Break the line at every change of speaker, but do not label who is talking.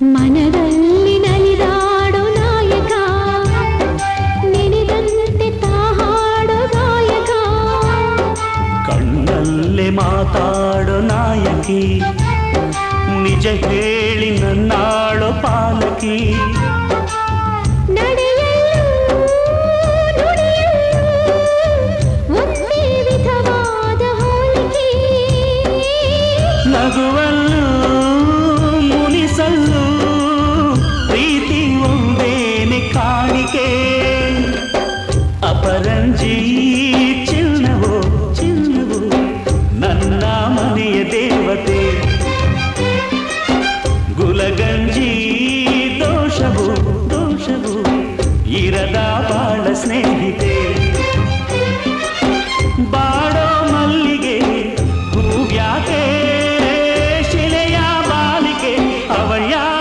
ಮನದಲ್ಲಿ ನಲಿದಾಡೋ ನಾಯಕ ನೆನೆದಂತೆ ತಾಹಾಡೋ ಗಾಯಕ
ಕಣ್ಣಲ್ಲೇ ಮಾತಾಡೋ ನಾಯಕಿ ನಿಜ ಹೇಳಿ ನನ್ನಾಳೋ ಪಾಲಕಿ ನಗುವಲ್ಲೂ ಮುನಿಸಲ್ಲೂ ಪ್ರೀತಿ ಒಂದೇನೆ ಕಾಣಿಕೆ ಅಪರಂಜಿ ಚಿನ್ನವೋ ಚಿನ್ನವೋ ನನ್ನ ಮನೆಯ ದೇವತೆ ಗುಲಗಂಜಿ ದೋಷವೋ ದೋಷವೋ ಇರದ ಬಾಳ ಸ್ನೇಹಿತೆ